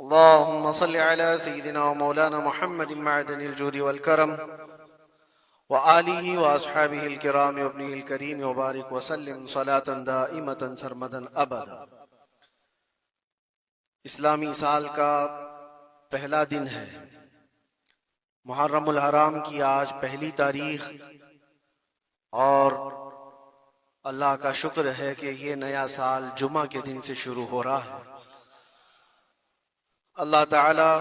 اللهم صل على سيدنا ومولانا محمد معدن الجود والكرم وآله وأصحابه الكرام وابنه الكريم وبارك وسلم صلاة دائمة سرمدا أبدا۔ اسلامی سال کا پہلا دن ہے، محرم الحرام کی آج پہلی تاریخ، اور اللہ کا شکر ہے کہ یہ نیا سال جمعہ کے دن سے شروع ہو رہا ہے۔ اللہ تعالی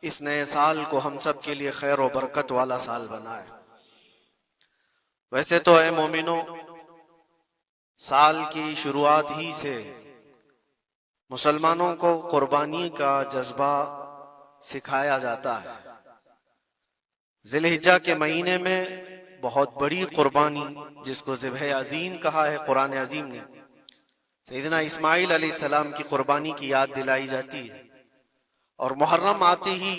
اس نئے سال کو ہم سب کے لیے خیر و برکت والا سال بنائے۔ ویسے تو اے مومنوں، سال کی شروعات ہی سے مسلمانوں کو قربانی کا جذبہ سکھایا جاتا ہے۔ ذی الحجہ کے مہینے میں بہت بڑی قربانی، جس کو ذبح عظیم کہا ہے قرآن عظیم نے، سیدنا اسماعیل علیہ السلام کی قربانی کی یاد دلائی جاتی ہے۔ اور محرم آتے ہی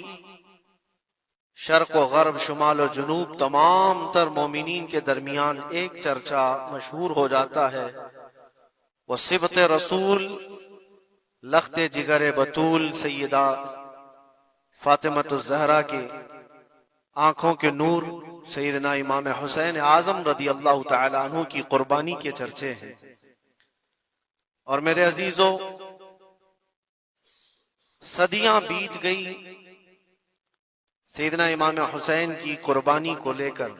شرق و غرب، شمال و جنوب، تمام تر مومنین کے درمیان ایک چرچا مشہور ہو جاتا ہے، وہ صبت رسول، لخت جگر بطول سیدہ فاطمۃ الزہرا کے آنکھوں کے نور سیدنا امام حسین اعظم رضی اللہ تعالی عنہ کی قربانی کے چرچے ہیں۔ اور میرے عزیزو، صدیاں بیت گئی سیدنا امام حسین کی قربانی کو لے کر،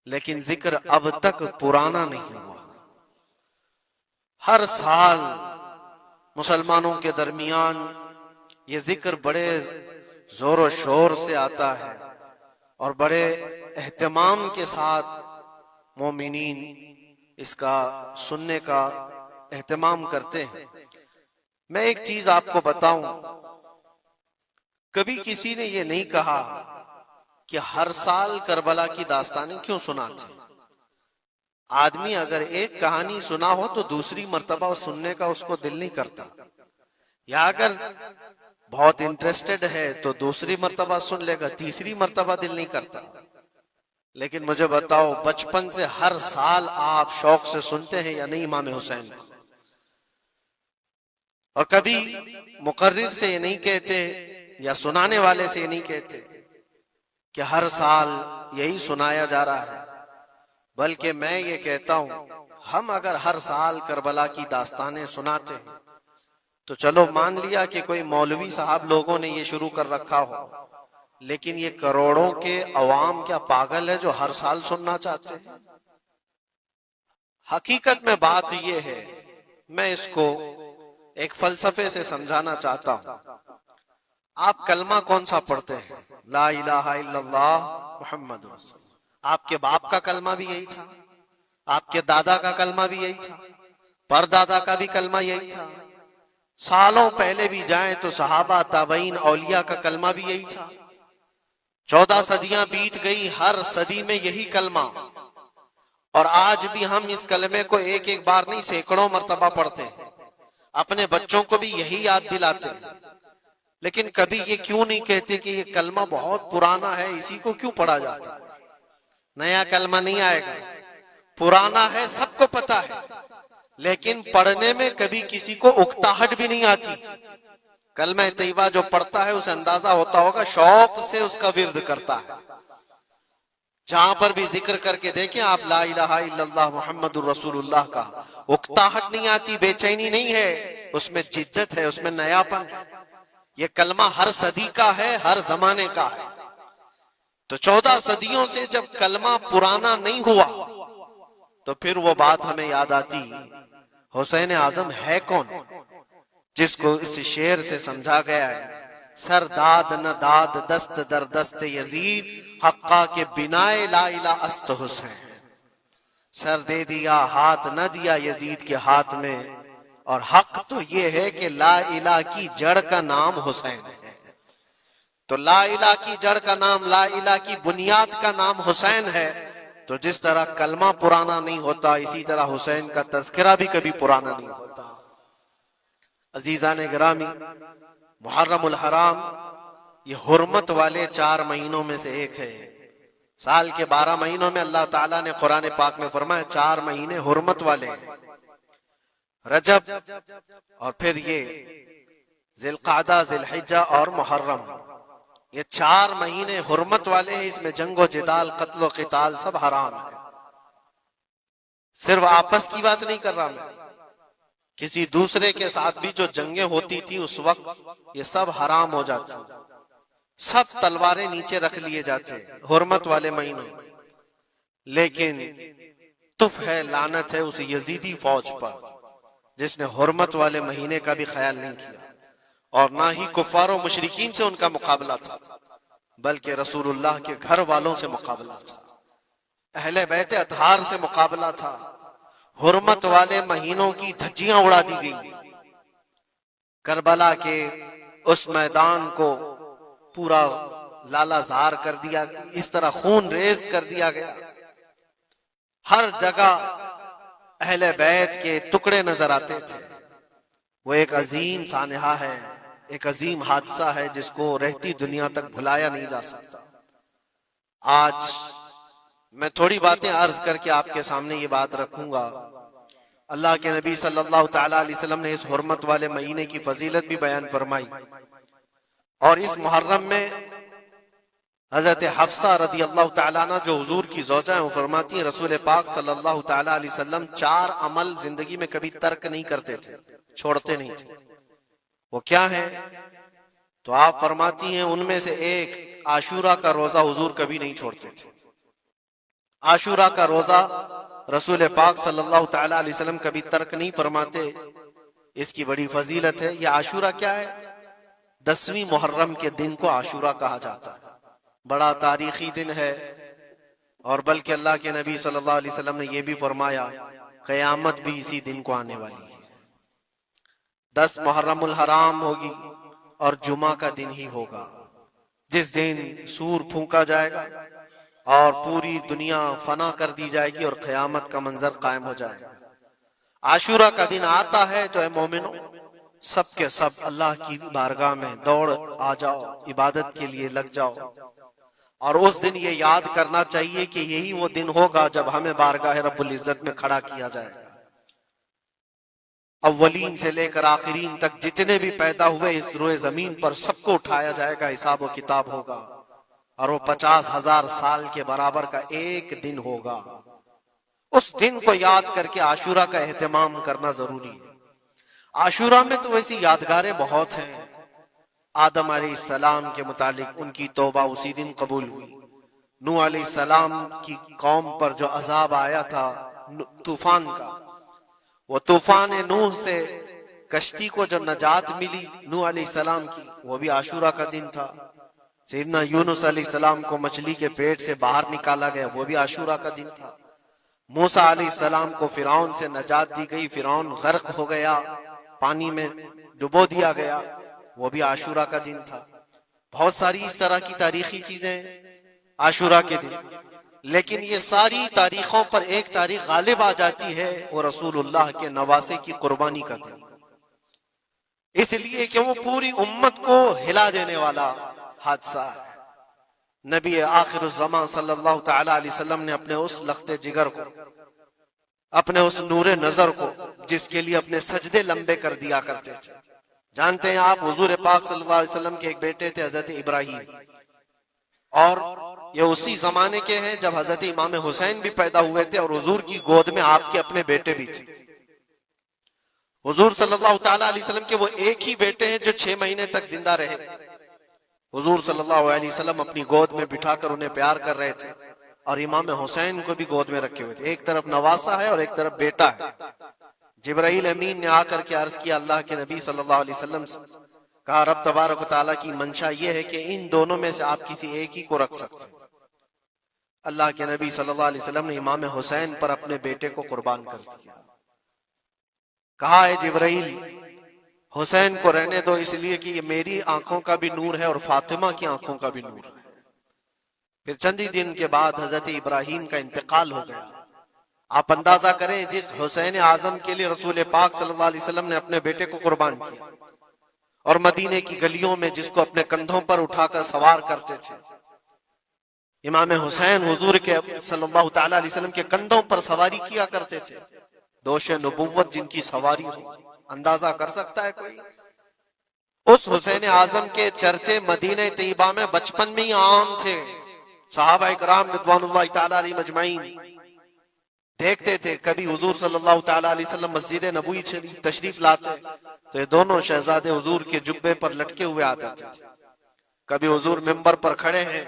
لیکن ذکر اب تک پرانا نہیں ہوا۔ ہر سال مسلمانوں کے درمیان یہ ذکر بڑے زور و شور سے آتا ہے، اور بڑے اہتمام کے ساتھ مومنین اس کا سننے کا اہتمام کرتے ہیں۔ میں ایک چیز آپ کو بتاؤں، کبھی کسی نے یہ نہیں کہا کہ ہر سال کربلا کی داستانیں کیوں سناتے ہیں۔ آدمی اگر ایک کہانی سنا ہو تو دوسری مرتبہ سننے کا اس کو دل نہیں کرتا، یا اگر بہت انٹرسٹڈ ہے تو دوسری مرتبہ سن لے گا، تیسری مرتبہ دل نہیں کرتا۔ لیکن مجھے بتاؤ، بچپن سے ہر سال آپ شوق سے سنتے ہیں یا نہیں امام حسین کو؟ اور کبھی مقرر سے یہ نہیں کہتے یا سنانے والے سے یہ نہیں کہتے کہ ہر سال یہی سنایا جا رہا ہے، بلکہ میں یہ کہتا ہوں، ہم اگر ہر سال کربلا کی داستانیں سناتے ہیں تو چلو مان لیا کہ کوئی مولوی صاحب لوگوں نے یہ شروع کر رکھا ہو، لیکن یہ کروڑوں کے عوام کیا پاگل ہے جو ہر سال سننا چاہتے ہیں؟ حقیقت میں بات یہ ہے، میں اس کو ایک فلسفے سے سمجھانا چاہتا ہوں۔ آپ کلمہ کون سا پڑھتے ہیں؟ لا الہ الا اللہ محمد رسول اللہ۔ آپ کے باپ کا کلمہ بھی یہی تھا، آپ کے دادا کا کلمہ بھی یہی تھا، پردادا کا بھی کلمہ یہی تھا، سالوں پہلے بھی جائیں تو صحابہ، تابعین، اولیاء کا کلمہ بھی یہی تھا۔ 14 صدیاں بیت گئی، ہر صدی میں یہی کلمہ، اور آج بھی ہم اس کلمے کو ایک ایک بار نہیں سینکڑوں مرتبہ پڑھتے ہیں، اپنے بچوں کو بھی یہی یاد دلاتے ہیں۔ لیکن کبھی یہ کیوں نہیں کہتے کہ یہ کلمہ بہت پرانا ہے، اسی کو کیوں پڑھا جاتا ہے؟ نیا کلمہ نہیں آئے گا، پرانا ہے، سب کو پتا ہے، لیکن پڑھنے میں کبھی کسی کو اکتاہٹ بھی نہیں آتی۔ کلمہ طیبہ جو پڑھتا ہے اسے اندازہ ہوتا ہوگا، شوق سے اس کا ورد کرتا ہے۔ جہاں پر بھی ذکر کر کے دیکھیں آپ لا الہ الا اللہ محمد الرسول اللہ کا، اکتاہٹ نہیں آتی، بے چینی نہیں ہے، اس میں جدت ہے، اس میں نیاپن ہے۔ یہ کلمہ ہر صدی کا ہے، ہر زمانے کا ہے۔ تو 14 صدیوں سے جب کلمہ پرانا نہیں ہوا تو پھر وہ بات ہمیں یاد آتی، حسین اعظم ہے کون، جس کو اس شعر سے سمجھا گیا ہے، سر داد نہ داد دست در دست یزید، حقا کے بنائے لا الہ است حسین۔ سر دے دیا ہاتھ نہ دیا یزید کے ہاتھ میں، اور حق تو یہ ہے کہ لا الہ کی جڑ کا نام حسین ہے۔ تو لا الہ کی جڑ کا نام، لا الہ کی بنیاد کا نام حسین ہے۔ تو جس طرح کلمہ پرانا نہیں ہوتا، اسی طرح حسین کا تذکرہ بھی کبھی پرانا نہیں ہوتا۔ عزیزان گرامی، محرم الحرام یہ حرمت والے 4 مہینوں میں سے ایک ہے۔ سال کے 12 مہینوں میں اللہ تعالیٰ نے قرآن پاک میں فرمایا 4 مہینے حرمت والے ہیں، رجب اور پھر یہ ذی القعدہ، ذی الحجہ اور محرم، یہ 4 مہینے حرمت والے ہیں، اس میں جنگ و جدال، قتل و قتال سب حرام ہے۔ صرف آپس کی بات نہیں کر رہا میں، کسی دوسرے کے ساتھ بھی جو جنگیں ہوتی تھی اس وقت یہ سب حرام ہو جاتی، سب تلواریں نیچے رکھ لیے جاتے حرمت والے مہینوں۔ لیکن تف ہے، لعنت ہے اس یزیدی فوج پر جس نے حرمت والے مہینے کا بھی خیال نہیں کیا، اور نہ ہی کفار و مشرکین سے ان کا مقابلہ تھا، بلکہ رسول اللہ کے گھر والوں سے مقابلہ تھا، اہل بیت اطہار سے مقابلہ تھا۔ حرمت والے مہینوں کی دھجیاں اڑا دی گئی، کربلا کے اس میدان کو پورا لالا زار کر دیا، اس طرح خون ریز کر دیا گیا، ہر جگہ اہل بیت کے ٹکڑے نظر آتے تھے۔ وہ ایک عظیم سانحہ ہے، ایک عظیم حادثہ ہے جس کو رہتی دنیا تک بھلایا نہیں جا سکتا۔ آج میں تھوڑی باتیں عرض کر کے آپ کے سامنے یہ بات رکھوں گا۔ اللہ کے نبی صلی اللہ تعالی علیہ وسلم نے اس حرمت والے مہینے کی فضیلت بھی بیان فرمائی، اور اس محرم میں حضرت حفصہ رضی اللہ تعالیٰ عنہ جو حضور کی زوجہ ہیں، وہ فرماتی ہیں رسول پاک صلی اللہ تعالی علیہ وسلم 4 عمل زندگی میں کبھی ترک نہیں کرتے تھے، چھوڑتے نہیں تھے۔ وہ کیا ہیں؟ تو آپ فرماتی ہیں ان میں سے ایک عاشورہ کا روزہ حضور کبھی نہیں چھوڑتے تھے۔ عاشورہ کا روزہ رسول پاک صلی اللہ تعالی علیہ وسلم کبھی ترک نہیں فرماتے، اس کی بڑی فضیلت ہے۔ یہ عاشورہ کیا ہے؟ 10ویں محرم کے دن کو عاشورہ کہا جاتا ہے، بڑا تاریخی دن ہے، اور بلکہ اللہ کے نبی صلی اللہ علیہ وسلم نے یہ بھی فرمایا قیامت بھی اسی دن کو آنے والی ہے۔ 10 محرم الحرام ہوگی اور جمعہ کا دن ہی ہوگا جس دن سور پھونکا جائے گا اور پوری دنیا فنا کر دی جائے گی اور قیامت کا منظر قائم ہو جائے گا۔ عاشورہ کا دن آتا ہے تو اے مومنو سب کے سب اللہ کی بارگاہ میں دوڑ آ جاؤ، عبادت کے لیے لگ جاؤ، اور اس دن یہ یاد کرنا چاہیے کہ یہی وہ دن ہوگا جب ہمیں بارگاہ رب العزت میں کھڑا کیا جائے گا۔ اولین سے لے کر آخرین تک جتنے بھی پیدا ہوئے اس روئے زمین پر سب کو اٹھایا جائے گا، حساب و کتاب ہوگا، اور وہ 50,000 سال کے برابر کا ایک دن ہوگا۔ اس دن کو یاد کر کے عاشورہ کا اہتمام کرنا ضروری ہے۔ عاشورہ میں تو ویسی یادگاریں بہت ہیں۔ آدم علیہ السلام کے متعلق ان کی توبہ اسی دن قبول ہوئی۔ نوح علیہ السلام کی قوم پر جو عذاب آیا تھا طوفان کا، وہ طوفان نوح سے کشتی کو جو نجات ملی نوح علیہ السلام کی، وہ بھی عاشورہ کا دن تھا۔ سیدنا یونس علیہ السلام کو مچھلی کے پیٹ سے باہر نکالا گیا، وہ بھی عاشورہ کا دن تھا۔ موسیٰ علیہ السلام کو فرعون سے نجات دی گئی، فرعون غرق ہو گیا، پانی میں ڈبو دیا گیا، وہ بھی عاشورہ کا دن تھا۔ بہت ساری اس طرح کی تاریخی چیزیں عاشورہ کے دن، لیکن یہ ساری تاریخوں پر ایک تاریخ غالب آ جاتی ہے، وہ رسول اللہ کے نواسے کی قربانی کا دن، اس لیے کہ وہ پوری امت کو ہلا دینے والا حادثہ ہے۔ نبی آخر الزمان صلی اللہ تعالی علیہ وسلم نے اپنے اس لخت جگر کو، اپنے اس نور نظر کو، جس کے لیے اپنے سجدے لمبے کر دیا کرتے تھے، جانتے ہیں آپ حضور پاک صلی اللہ علیہ وسلم کے ایک بیٹے تھے حضرت ابراہیم، اور یہ اسی زمانے کے ہیں جب حضرت امام حسین بھی پیدا ہوئے تھے، اور حضور کی گود میں آپ کے اپنے بیٹے بھی تھے۔ حضور صلی اللہ تعالی علیہ وسلم کے وہ ایک ہی بیٹے ہیں جو 6 مہینے تک زندہ رہے۔ حضور صلی اللہ علیہ وسلم اپنی گود میں بٹھا کر انہیں پیار کر رہے تھے، اور امام حسین کو بھی گود میں رکھے ہوئے تھے۔ ایک طرف نواسا ہے اور ایک طرف بیٹا ہے۔ جبرائیل امین نے آ کر کے عرض کیا اللہ کے نبی صلی اللہ علیہ وسلم سے، کہا رب تبارک و تعالیٰ کی منشا یہ ہے کہ ان دونوں میں سے آپ کسی ایک ہی کو رکھ سکتے ہیں۔ اللہ کے نبی صلی اللہ علیہ وسلم نے امام حسین پر اپنے بیٹے کو قربان کر دیا۔ کہا اے جبرائیل حسین کو رہنے دو، اس لیے کہ یہ میری آنکھوں کا بھی نور ہے اور فاطمہ کی آنکھوں کا بھی نور ہے۔ پھر چند ہی دن کے بعد حضرت ابراہیم کا انتقال ہو گیا۔ آپ اندازہ کریں جس حسین اعظم کے لیے رسول پاک صلی اللہ علیہ وسلم نے اپنے بیٹے کو قربان کیا، اور مدینے کی گلیوں میں جس کو اپنے کندھوں پر اٹھا کر سوار کرتے تھے، امام حسین حضور کے صلی اللہ تعالی علیہ وسلم کے کندھوں پر سواری کیا کرتے تھے۔ دوش نبوت جن کی سواری ہو، اندازہ کر سکتا ہے کوئی؟ اس حسین اعظم کے چرچے مدینہ طیبہ میں بچپن میں ہی عام تھے. صحابہ کرام رضوان اللہ تعالی علیہم اجمعین دیکھتے تھے کبھی حضور صلی اللہ تعالی علیہ وسلم مسجد نبوی تشریف لاتے تو یہ دونوں شہزادے حضور کے جبے پر لٹکے ہوئے آتے تھے. کبھی حضور منبر پر کھڑے ہیں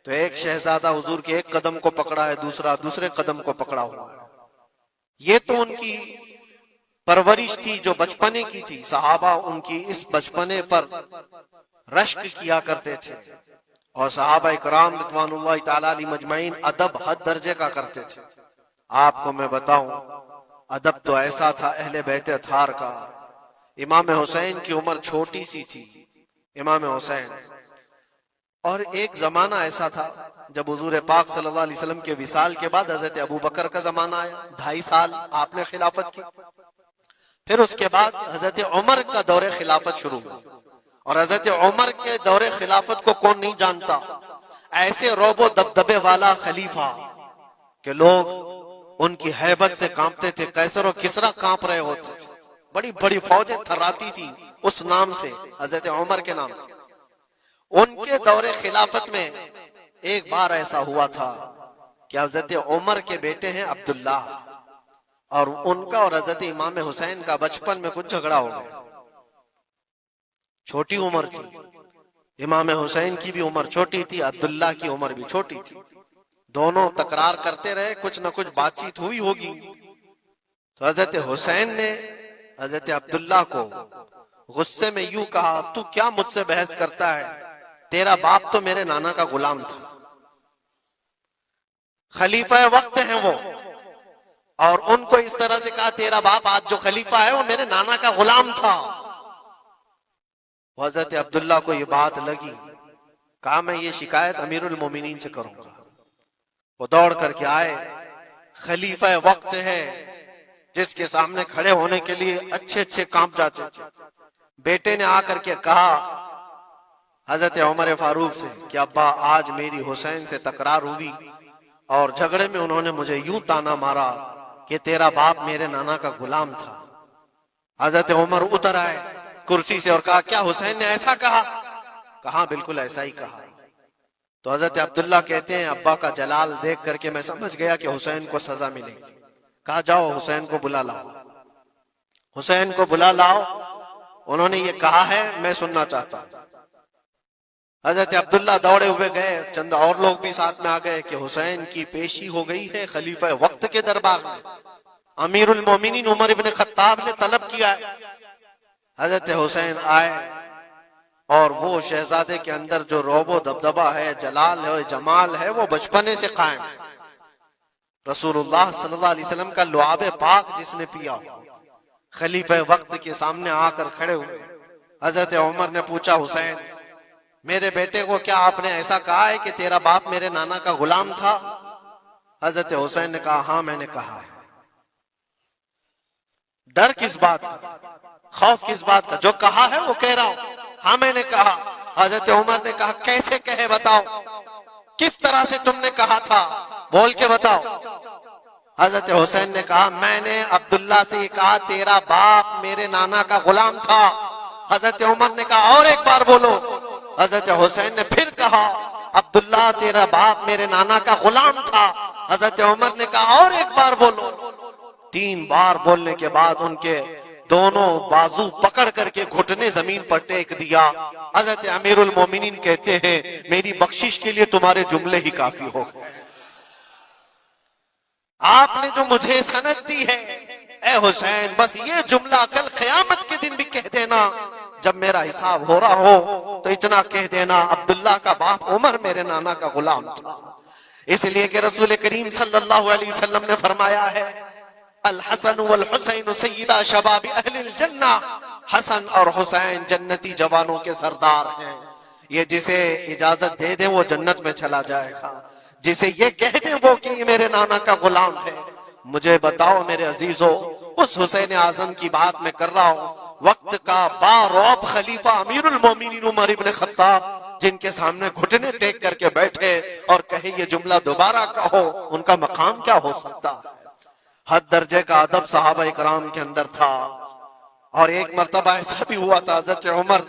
تو ایک شہزادہ حضور کے ایک قدم کو پکڑا ہے, دوسرا دوسرے قدم کو پکڑا ہوا ہے. یہ تو ان کی پرورش تھی جو بچپنے کی تھی. صحابہ ان کی اس بچپنے پر رشک کیا کرتے تھے اور صحابہ کرام رضوان اللہ تعالی علیہم اجمعین ادب حد درجے کا کرتے تھے. آپ کو میں بتاؤں ادب تو ایسا تھا اہل بیت اطہار کا. امام حسین کی عمر چھوٹی سی تھی, امام حسین, اور ایک زمانہ ایسا تھا جب حضور پاک صلی اللہ علیہ وسلم کے وصال کے بعد حضرت ابو بکر کا زمانہ آیا, 2.5 سال آپ نے خلافت کی. پھر اس کے بعد حضرت عمر کا دور خلافت شروع ہوا, اور حضرت عمر کے دور خلافت کو کون نہیں جانتا, ایسے رعب و دبدبے والا خلیفہ کہ لوگ ان کی ہیبت سے کانپتے تھے. قیصر و کسریٰ کانپ رہے ہوتے تھے, بڑی بڑی فوجیں تھراتی تھی اس نام سے, حضرت عمر کے نام سے. ان کے دور خلافت میں ایک بار ایسا ہوا تھا کہ حضرت عمر کے بیٹے ہیں عبداللہ, اور ان کا اور حضرت امام حسین کا بچپن میں کچھ جھگڑا ہو گیا. چھوٹی عمر تھی, امام حسین کی بھی عمر چھوٹی تھی, عبداللہ کی عمر بھی چھوٹی تھی. دونوں تکرار کرتے رہے, کچھ نہ کچھ بات چیت ہوئی ہوگی. تو حضرت حسین نے حضرت عبداللہ کو غصے میں یوں کہا, تو کیا مجھ سے بحث کرتا ہے, تیرا باپ تو میرے نانا کا غلام تھا. خلیفہ وقت ہیں وہ, اور ان کو اس طرح سے کہا تیرا باپ آج جو خلیفہ ہے وہ میرے نانا کا غلام تھا. حضرت عبداللہ کو یہ بات لگی, کہا میں یہ شکایت امیر المومنین سے کروں گا. وہ دوڑ کر کے آئے, خلیفہ وقت ہے جس کے سامنے کھڑے ہونے کے لیے اچھے اچھے کانپ جاتے تھے. بیٹے نے آ کر کے کہا حضرت عمر فاروق سے کہ ابا آج میری حسین سے تکرار ہوئی اور جھگڑے میں انہوں نے مجھے یوں تانا مارا کہ تیرا باپ میرے نانا کا غلام تھا. حضرت عمر اتر آئے کرسی سے اور کہا کیا حسین نے ایسا کہا؟ کہا بالکل ایسا ہی کہا. تو حضرت عبداللہ کہتے ہیں ابا کا جلال دیکھ کر کے میں سمجھ گیا کہ حسین کو سزا ملے گی. کہا جاؤ حسین کو بلا لاؤ. حسین کو بلا لاؤ, انہوں نے یہ کہا ہے میں سننا چاہتا ہوں. حضرت عبداللہ دوڑے ہوئے گئے, چند اور لوگ بھی ساتھ میں آ گئے کہ حسین کی پیشی ہو گئی ہے خلیفہ وقت کے دربار میں. امیر المومنین عمر ابن خطاب نے طلب کیا ہے. حضرت حسین آئے اور وہ شہزادے کے اندر جو رعب و دبدبہ ہے, جلال ہے, جمال ہے, وہ بچپنے سے قائم. رسول اللہ صلی اللہ علیہ وسلم کا لعاب پاک جس نے پیا, خلیفہ وقت کے سامنے آ کر کھڑے ہوئے. حضرت عمر نے پوچھا حسین میرے بیٹے کو کیا آپ نے ایسا کہا ہے کہ تیرا باپ میرے نانا کا غلام تھا؟ حضرت حسین نے کہا ہاں میں نے کہا ہے. ڈر کس بات کا, خوف کس بات کا, جو کہا ہے وہ کہہ رہا ہوں, ہاں میں نے کہا. حضرت عمر نے کہا کیسے کہے بتاؤ, کس طرح سے تم نے کہا تھا, بول کے بتاؤ. حضرت حسین نے کہا میں نے عبداللہ سے یہ کہا تیرا باپ میرے نانا کا غلام تھا. حضرت عمر نے کہا اور ایک بار بولو. حضرت حسین نے پھر کہا عبداللہ تیرا باپ میرے نانا کا غلام تھا. حضرت عمر نے کہا اور ایک بار بولو. 3 بار بولنے کے بعد ان کے دونوں بازو پکڑ کر کے گھٹنے زمین پر ٹیک دیا. حضرت امیر المومنین کہتے ہیں میری بخشش کے لیے تمہارے جملے ہی کافی ہو گئے. آپ نے جو مجھے سند دی ہے اے حسین, بس یہ جملہ کل قیامت کے دن بھی کہہ دینا, جب میرا حساب ہو رہا ہو تو اتنا کہہ دینا عبداللہ کا باپ عمر میرے نانا کا غلام تھا. اس لیے کہ رسول کریم صلی اللہ علیہ وسلم نے فرمایا ہے الحسن والحسین سیدہ شباب اہل الجنہ, حسن اور حسین جنتی جوانوں کے سردار ہیں. یہ جسے اجازت دے دیں وہ جنت میں چلا جائے گا, جسے یہ کہہ دیں وہ کہ یہ میرے نانا کا غلام ہے. مجھے بتاؤ میرے عزیزو, اس حسین اعظم کی بات میں کر رہا ہوں, وقت کا باروب خلیفہ امیر المومنین عمر ابن خطاب جن کے سامنے گھٹنے ٹیک کر کے بیٹھے اور کہے یہ جملہ دوبارہ کہو, ان کا مقام کیا ہو سکتا ہے. حد درجے کا ادب صحابہ کرام کے اندر تھا. اور ایک مرتبہ ایسا بھی ہوا تھا، حضرت عمر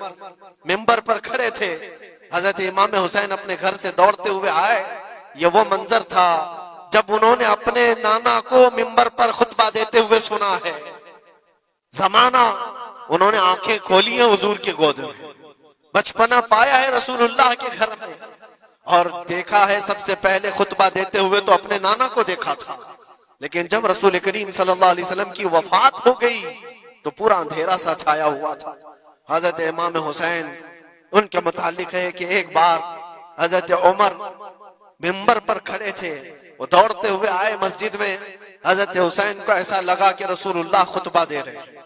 ممبر پر کھڑے تھے، حضرت امام حسین اپنے گھر سے دوڑتے ہوئے آئے. یہ وہ منظر تھا جب انہوں نے اپنے نانا کو ممبر پر خطبہ دیتے ہوئے سنا ہے. زمانہ انہوں نے آنکھیں کھولی ہیں حضور کے گود میں، بچپنا پایا ہے رسول اللہ کے گھر میں، اور دیکھا ہے سب سے پہلے خطبہ دیتے ہوئے تو اپنے نانا کو دیکھا تھا. لیکن جب رسول کریم صلی اللہ علیہ وسلم کی وفات ہو گئی تو پورا اندھیرا سا چھایا ہوا تھا. حضرت امام حسین ان کے متعلق ہے کہ ایک بار حضرت عمر ممبر پر کھڑے تھے، وہ دوڑتے ہوئے آئے مسجد میں. حضرت حسین کو ایسا لگا کہ رسول اللہ خطبہ دے رہے ہیں.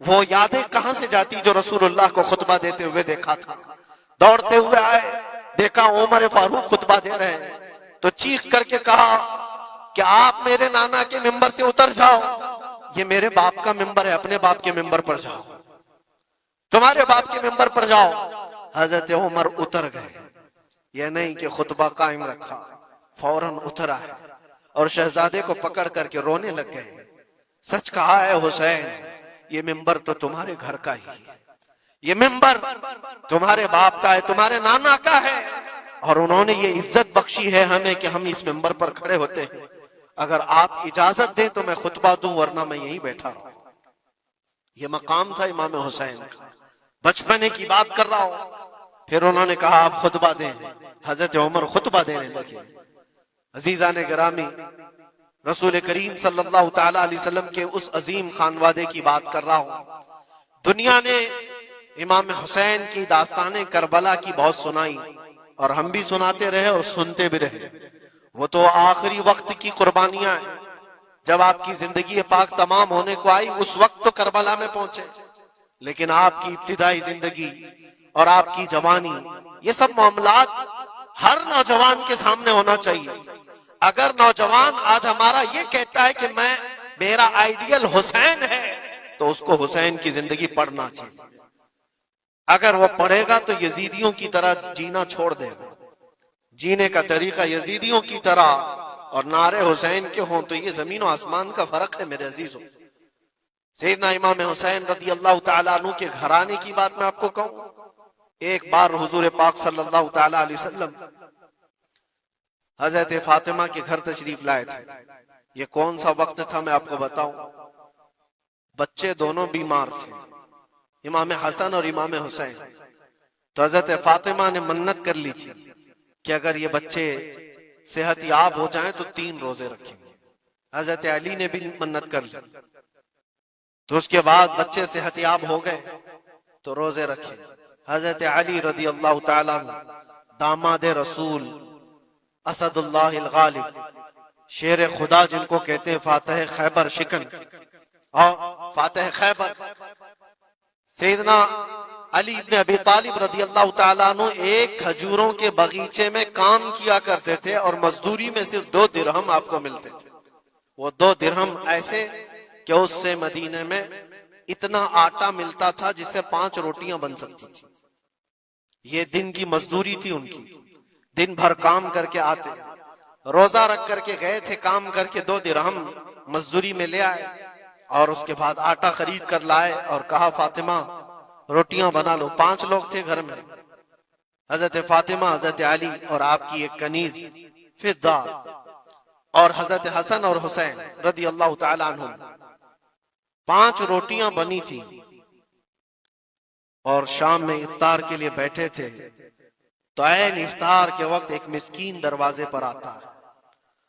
وہ یادیں کہاں سے جاتی جو رسول اللہ کو خطبہ دیتے ہوئے دیکھا تھا. دوڑتے ہوئے آئے، دیکھا عمر فاروق خطبہ دے رہے ہیں تو چیخ کر کے کہا کہ آپ میرے نانا کے ممبر سے اتر جاؤ، یہ میرے باپ کا ممبر ہے، اپنے باپ کے ممبر پر جاؤ، تمہارے باپ کے ممبر پر جاؤ. حضرت عمر اتر گئے. یہ نہیں کہ خطبہ قائم رکھا، فوراً اترا ہے اور شہزادے کو پکڑ کر کے رونے لگ گئے. سچ کہا ہے حسین، یہ ممبر تو تمہارے گھر کا ہی ہے، یہ ممبر تمہارے باپ کا ہے، تمہارے نانا کا ہے، اور انہوں نے یہ عزت بخشی ہے ہمیں کہ ہم اس ممبر پر کھڑے ہوتے ہیں. اگر آپ اجازت دیں تو میں خطبہ دوں، ورنہ میں یہیں بیٹھا رہوں. یہ مقام تھا امام حسین کا. بچپنے کی بات کر رہا ہوں. پھر انہوں نے کہا آپ خطبہ دیں. حضرت عمر خطبہ دینے لگے. عزیزان گرامی، رسول کریم صلی اللہ تعالی علیہ وسلم کے اس عظیم خانوادے کی بات کر رہا ہوں. دنیا نے امام حسین کی داستانیں کربلا کی بہت سنائی، اور ہم بھی سناتے رہے اور سنتے بھی رہے. وہ تو آخری وقت کی قربانیاں ہیں. جب آپ کی زندگی پاک تمام ہونے کو آئی اس وقت تو کربلا میں پہنچے، لیکن آپ کی ابتدائی زندگی اور آپ کی جوانی، یہ سب معاملات ہر نوجوان کے سامنے ہونا چاہیے. اگر نوجوان آج ہمارا یہ کہتا ہے کہ میرا آئیڈیل حسین ہے، تو اس کو حسین کی زندگی پڑھنا چاہیے. اگر وہ پڑھے گا تو یزیدیوں کی طرح جینا چھوڑ دے گا. جینے کا طریقہ یزیدیوں کی طرح اور نعرے حسین کے ہوں تو یہ زمین و آسمان کا فرق ہے میرے عزیزوں. سیدنا امام حسین رضی اللہ تعالیٰ عنہ کے گھرانے کی بات میں آپ کو کہوں. ایک بار حضور پاک صلی اللہ تعالیٰ علیہ وسلم حضرت فاطمہ کے گھر تشریف لائے تھے. یہ کون سا وقت تھا میں آپ کو بتاؤں. بچے دونوں بیمار تھے، امام حسن اور امام حسین. تو حضرت فاطمہ نے منت کر لی تھی کہ اگر یہ بچے صحت یاب ہو جائیں تو 3 روزے رکھیں گے. حضرت علی نے بھی منت کر لی. تو اس کے بعد بچے صحت یاب ہو گئے تو روزے رکھے. حضرت علی رضی اللہ تعالیٰ عنہ داماد رسول، اسد اللہ الغالب، شیر خدا جن کو کہتے ہیں، فاتح خیبر شکن اور فاتح خیبر، سیدنا علی ابن ابی طالب رضی اللہ تعالیٰ عنہ ایک کھجوروں کے باغیچے میں کام کیا کرتے تھے اور مزدوری میں صرف 2 درہم آپ کو ملتے تھے. وہ 2 درہم ایسے کہ اس سے مدینے میں اتنا آٹا ملتا تھا جس سے 5 روٹیاں بن سکتی تھی. یہ دن کی مزدوری تھی ان کی. دن بھر کام کر کے آتے، روزہ رکھ کر کے گئے تھے، کام کر کے 2 درہم مزدوری میں لے آئے اور اس کے بعد آٹا خرید کر لائے اور کہا فاطمہ روٹیاں بنا لو. 5 لوگ تھے گھر میں، حضرت فاطمہ، حضرت علی اور آپ کی ایک کنیز فضہ اور حضرت حسن اور حسین رضی اللہ تعالی عنہ. 5 روٹیاں بنی تھی اور شام میں افطار کے لیے بیٹھے تھے. تو عین افطار کے وقت ایک مسکین دروازے پر آتا ہے.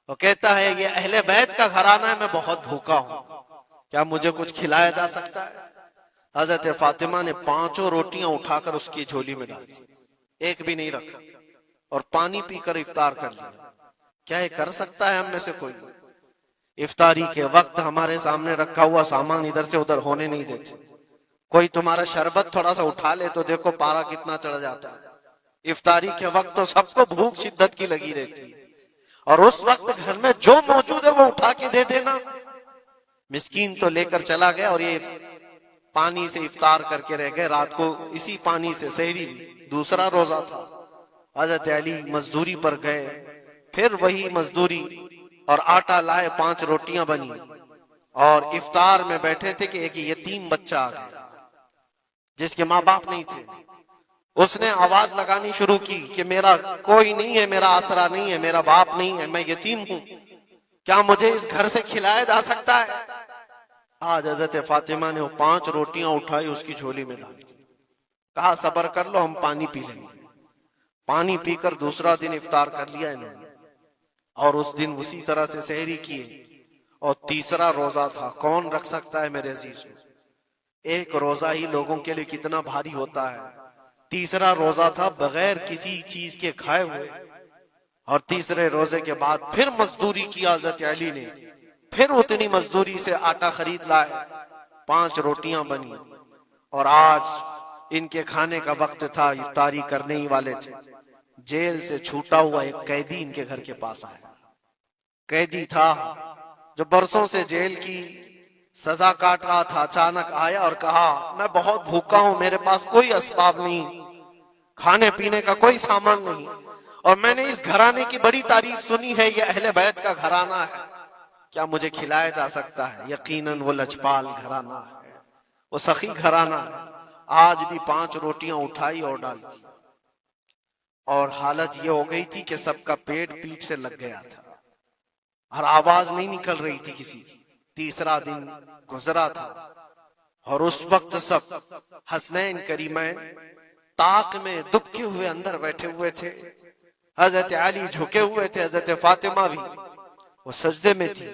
وہ کہتا ہے یہ اہل بیت کا گھرانہ ہے، میں بہت بھوکا ہوں، کیا مجھے کچھ کھلایا جا سکتا ہے؟ حضرت فاطمہ نے 5 روٹیاں اٹھا کر اس کی جھولی میں ڈال دی، ایک بھی نہیں رکھا، اور پانی پی کر افطار کر لیا. کیا یہ کر سکتا ہے ہم میں سے کوئی؟ افطاری کے وقت ہمارے سامنے رکھا ہوا سامان ادھر سے ادھر ہونے نہیں دیتے. کوئی تمہارا شربت تھوڑا سا اٹھا لے تو دیکھو پارا کتنا چڑھ جاتا ہے. افطاری کے وقت تو سب کو بھوک شدت کی لگی رہتی ہے، اور اس وقت گھر میں جو موجود ہے وہ اٹھا کے دے دینا. مسکین تو لے کر چلا گیا اور یہ پانی سے افطار کر کے رہ گئے. رات کو اسی پانی سے سحری بھی، دوسرا روزہ تھا. حضرت علی مزدوری پر گئے، پھر وہی مزدوری اور آٹا لائے، 5 روٹیاں بنی اور افطار میں بیٹھے تھے کہ ایک یتیم بچہ آ گیا جس کے ماں باپ نہیں تھے. اس نے آواز لگانی شروع کی کہ میرا کوئی نہیں ہے، میرا آسرا نہیں ہے، میرا باپ نہیں ہے، میں یتیم ہوں، کیا مجھے اس گھر سے کھلایا جا سکتا ہے؟ آج حضرت فاطمہ نے وہ 5 روٹیاں اٹھائی، اس کی جھولی میں ڈال دی، کہا صبر کر لو، ہم پانی پی لیں گے. پانی پی کر دوسرا دن افطار کر لیا انہوں نے، اور اس دن اسی طرح سے سحری کیے. اور تیسرا روزہ تھا. کون رکھ سکتا ہے میرے عزیز؟ ایک روزہ ہی لوگوں کے لیے کتنا بھاری ہوتا ہے. تیسرا روزہ تھا بغیر کسی چیز کے کھائے ہوئے. اور تیسرے روزے کے بعد پھر مزدوری کی حضرت علی نے، پھر اتنی مزدوری سے آٹا خرید لائے، 5 روٹیاں بنی. اور آج ان کے کھانے کا وقت تھا، افطاری کرنے ہی والے تھے. جیل سے چھوٹا ہوا ایک قیدی ان کے گھر کے پاس آیا. قیدی تھا جو برسوں سے جیل کی سزا کاٹ رہا تھا. اچانک آیا اور کہا میں بہت بھوکا ہوں، میرے پاس کوئی اسباب نہیں، کھانے پینے کا کوئی سامان نہیں، اور میں نے اس گھرانے کی بڑی تعریف سنی ہے، یہ اہل بیت کا گھرانہ ہے، کیا مجھے کھلایا جا سکتا ہے؟ یقیناً وہ لجپال گھرانہ ہے، وہ سخی گھرانہ ہے. آج بھی 5 روٹیاں اٹھائی اور ڈال دی. اور حالت یہ ہو گئی تھی کہ سب کا پیٹ پیٹ سے لگ گیا تھا اور آواز نہیں نکل رہی تھی کسی کی. تیسرا دن گزرا تھا اور اس وقت سب حسنین کریمین طاق میں دبکے ہوئے اندر بیٹھے ہوئے تھے. حضرت علی جھکے ہوئے تھے، حضرت فاطمہ بھی وہ سجدے میں تھی.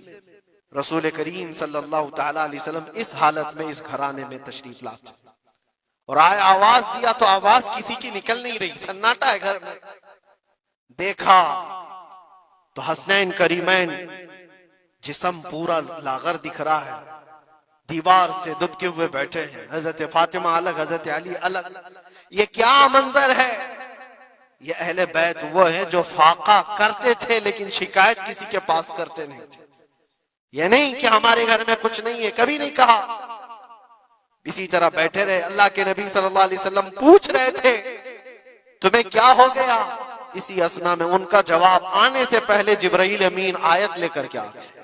رسول کریم صلی اللہ تعالی علیہ وسلم اس حالت میں اس گھرانے میں تشریف لاتے اور آئے. آواز دیا تو آواز کسی کی نکل نہیں رہی، سناٹا ہے گھر میں. دیکھا تو حسنین کریمین جسم پورا لاغر دکھ رہا ہے، دیوار سے دبکے ہوئے بیٹھے ہیں. حضرت فاطمہ الگ، حضرت علی الگ. یہ کیا منظر ہے؟ یہ اہل بیت وہ ہیں جو فاقہ کرتے تھے لیکن شکایت کسی کے پاس کرتے نہیں تھے. یہ نہیں کہ ہمارے گھر میں کچھ نہیں ہے، کبھی نہیں کہا. اسی طرح بیٹھے رہے. اللہ کے نبی صلی اللہ علیہ وسلم پوچھ رہے تھے تمہیں کیا ہو گیا؟ اسی اسنا میں ان کا جواب آنے سے پہلے جبرائیل امین آیت لے کر کے آ گئے.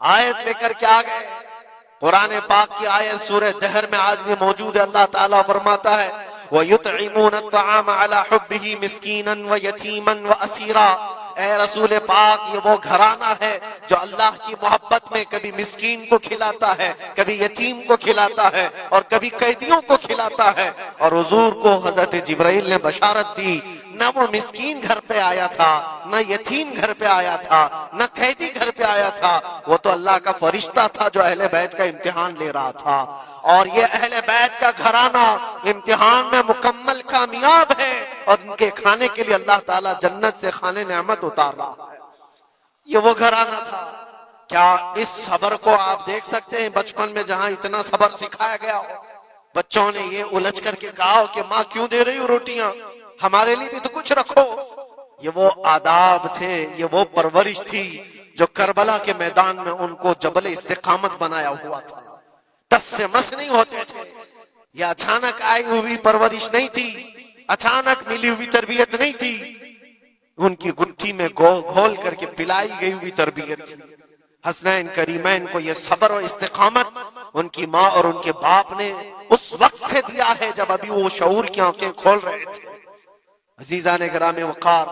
آیت لے کر کے آ گئے. قرآن پاک کی آیت سورہ دہر میں آج بھی موجود ہے. اللہ تعالیٰ فرماتا ہے وَيُطْعِمُونَ الطَّعَامَ عَلَى حُبِّهِ مِسْكِينًا وَيَتِيمًا وَأَسِيرًا. اے رسول پاک، یہ وہ گھرانہ ہے جو اللہ کی محبت میں کبھی مسکین کو کھلاتا ہے، کبھی یتیم کو کھلاتا ہے، اور کبھی قیدیوں کو کھلاتا ہے. اور حضور کو حضرت جبرائیل نے بشارت دی، نہ وہ مسکین گھر پہ آیا تھا، نہ یتیم گھر پہ آیا تھا، نہ قیدی گھر پہ آیا تھا. وہ تو اللہ کا فرشتہ تھا جو اہل بیت کا امتحان لے رہا تھا. اور یہ اہل بیت کا گھرانہ امتحان میں مکمل کامیاب ہے، اور ان کے کھانے کے لیے اللہ تعالیٰ جنت سے کھانے نعمت اتار رہا ہے. یہ وہ گھرانہ تھا. کیا اس صبر کو آپ دیکھ سکتے ہیں؟ بچپن میں جہاں اتنا صبر سکھایا گیا ہو، بچوں نے یہ الجھ کر کے کہا کہ ماں کیوں دے رہی ہو روٹیاں، ہمارے لیے بھی تو کچھ رکھو. یہ وہ آداب تھے، یہ وہ پرورش تھی جو کربلا کے میدان میں ان کو جبل استقامت بنایا ہوا تھا. ٹس سے مس نہیں ہوتے تھے. یہ اچانک آئی ہوئی پرورش نہیں تھی، اچانک ملی ہوئی تربیت نہیں تھی. ان کی گٹھی میں گھول کر کے پلائی گئی ہوئی تربیت تھی. حسنین کریمین کو یہ صبر و استقامت ان کی ماں اور ان کے باپ نے اس وقت سے دیا ہے جب ابھی وہ شعور کی آنکھیں کھول رہے تھے. عزیزان گرامی وقار،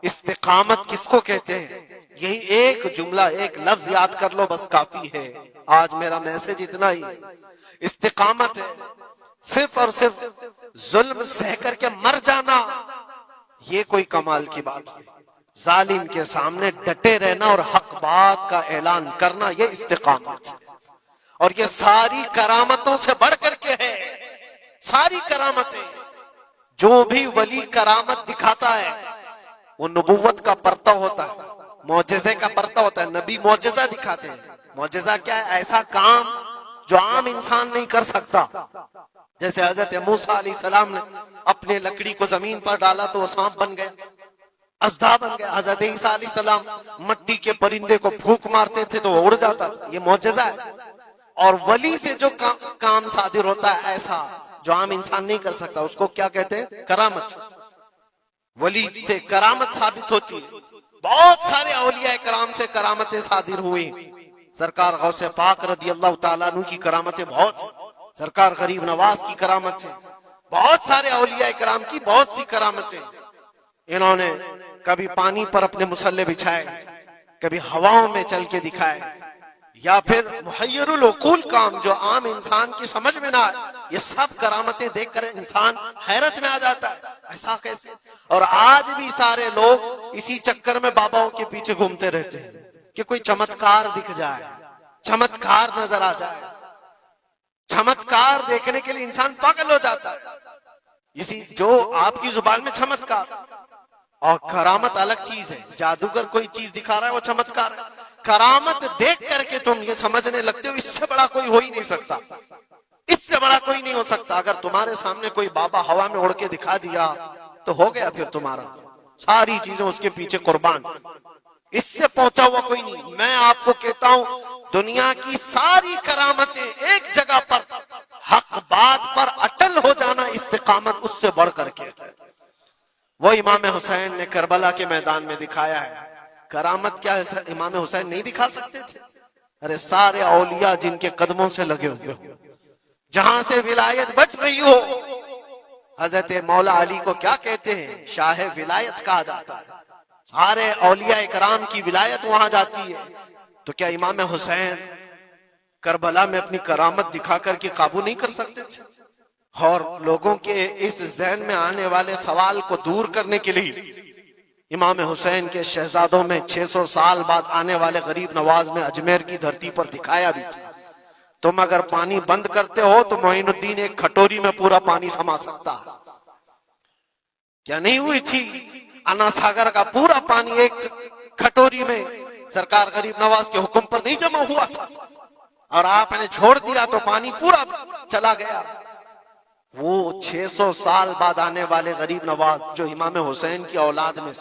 استقامت کس کو کہتے ہیں؟ یہی ایک جملہ، ایک لفظ یاد کر لو بس کافی ہے. آج میرا میسج اتنا ہی ہے. استقامت ہے صرف اور صرف ظلم سہ کر کے مر جانا، یہ کوئی کمال کی بات ہے. ظالم کے سامنے ڈٹے رہنا اور حق بات کا اعلان کرنا، یہ استقامت ہے. اور یہ ساری کرامتوں سے بڑھ کر کے ہے. ساری کرامتیں، جو بھی ولی کرامت دکھاتا ہے وہ نبوت کا پرتو ہوتا ہے، معجزے کا پرتو ہوتا ہے. نبی معجزہ دکھاتے ہیں. معجزہ کیا ہے؟ ایسا کام جو عام انسان نہیں کر سکتا. جیسے حضرت موسیٰ علیہ السلام نے اپنے لکڑی کو زمین پر ڈالا تو وہ سانپ بن گیا، اژدھا بن گیا. حضرت عیسیٰ علیہ السلام مٹی کے پرندے کو پھونک مارتے تھے تو وہ اڑ جاتا تھا. یہ معجزہ ہے. اور ولی سے جو کام صادر ہوتا ہے ایسا جو عام انسان نہیں کر سکتا، اس کو کیا کہتے ہیں؟ کرامت. ولی سے کرامت ثابت ہوتی ہے. بہت سارے اولیاء کرام سے کرامتیں صادر ہوئی. سرکار غوث پاک رضی اللہ تعالیٰ عنہ کی کرامتیں بہت ہیں، سرکار غریب نواز کی کرامت ہے، بہت سارے اولیاء کرام کی بہت سی کرامتیں۔ انہوں نے کبھی پانی پر اپنے مصلے بچھائے، کبھی ہواؤں میں چل کے دکھائے، یا پھر محیر العقول کام جو عام انسان کی سمجھ میں نہ آئے، یہ سب کرامتیں دیکھ کر انسان حیرت میں آ جاتا ہے، ایسا کیسے؟ اور آج بھی سارے لوگ اسی چکر میں باباؤں کے پیچھے گھومتے رہتے ہیں کہ کوئی چمتکار دکھ جائے، چمتکار نظر آ جائے۔ چمتکار دیکھنے کے لیے انسان پاگل ہو جاتا ہے، اسی جو آپ کی زبان میں چمتکار اور کرامت الگ چیز ہے۔ جادوگر کوئی چیز دکھا رہا ہے وہ چمتکار ہے، کرامت دیکھ کر کے تم یہ سمجھنے لگتے ہو اس سے بڑا کوئی ہو ہی نہیں سکتا، اس سے بڑا کوئی نہیں ہو سکتا۔ اگر تمہارے سامنے کوئی بابا ہوا میں اڑ کے دکھا دیا تو ہو گیا پھر تمہارا، ساری چیزیں اس کے پیچھے قربان، اس سے پہنچا ہوا کوئی نہیں۔ میں آپ کو کہتا ہوں دنیا کی ساری کرامتیں ایک جگہ پر حق بات پر اٹل ہو جانا استقامت اس سے بڑھ کر کے، وہ امام حسین نے کربلا کے میدان میں دکھایا ہے۔ کرامت کیا ہے امام حسین نہیں دکھا سکتے تھے؟ ارے سارے اولیاء جن کے قدموں سے لگے ہوئے ہو، جہاں سے ولایت بٹ رہی ہو، حضرت مولا علی کو کیا کہتے ہیں؟ شاہ ولایت کہا جاتا ہے، سارے اولیاء کرام کی ولایت وہاں جاتی ہے۔ تو کیا امام حسین کربلا میں اپنی کرامت دکھا کر کے قابو نہیں کر سکتے تھے؟ اور لوگوں کے اس ذہن میں آنے والے سوال کو دور کرنے کے لیے امام حسین کے شہزادوں میں 600 سال بعد آنے والے غریب نواز نے اجمیر کی دھرتی پر دکھایا بھی تھا، تم اگر پانی بند کرتے ہو تو معین الدین ایک کھٹوری میں پورا پانی سما سکتا ہے۔ کیا نہیں ہوئی تھی انا ساگر کا پورا پانی ایک کھٹوری میں سرکار غریب نواز کے حکم پر نہیں جمع ہوا تھا، اور آپ نے چھوڑ دیا تو پانی پورا چلا گیا۔ وہ 600 سال بعد آنے والے غریب نواز جو امام حسین کی اولاد میں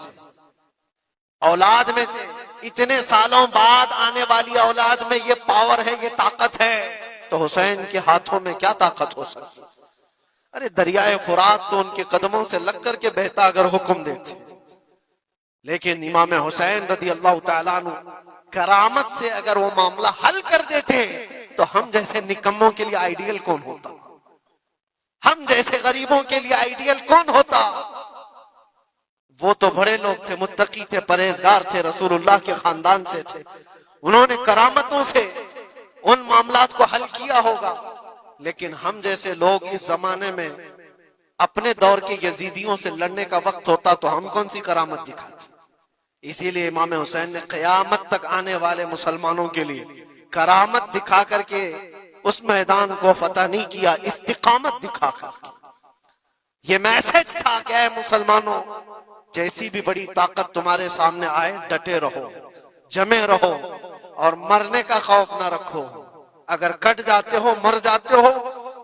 سے اتنے سالوں بعد آنے والی اولاد میں یہ پاور ہے، یہ طاقت ہے، تو حسین کے ہاتھوں میں کیا طاقت ہو سکتی؟ ارے دریائے فرات تو ان کے قدموں سے لگ کر کے بہتا اگر حکم دیتے، لیکن امام حسین رضی اللہ تعالیٰ عنہ کرامت سے اگر وہ معاملہ حل کر دیتے تو ہم جیسے نکموں کے لیے آئیڈیل کون ہوتا؟ ہم جیسے غریبوں کے لیے آئیڈیل کون ہوتا؟ وہ تو بڑے لوگ تھے، متقی تھے، پرہیزگار تھے، رسول اللہ کے خاندان سے تھے، انہوں نے کرامتوں سے ان معاملات کو حل کیا ہوگا۔ لیکن ہم جیسے لوگ اس زمانے میں اپنے دور کے یزیدیوں سے لڑنے کا وقت ہوتا تو ہم کون سی کرامت دکھاتے؟ اسی لیے امام حسین نے قیامت تک آنے والے مسلمانوں کے لیے کرامت دکھا کر کے اس میدان کو فتح نہیں کیا، استقامت دکھا کر۔ یہ میسج تھا کہ اے مسلمانوں، جیسی بھی بڑی طاقت تمہارے سامنے آئے ڈٹے رہو، جمے رہو، اور مرنے کا خوف نہ رکھو۔ اگر کٹ جاتے ہو، مر جاتے ہو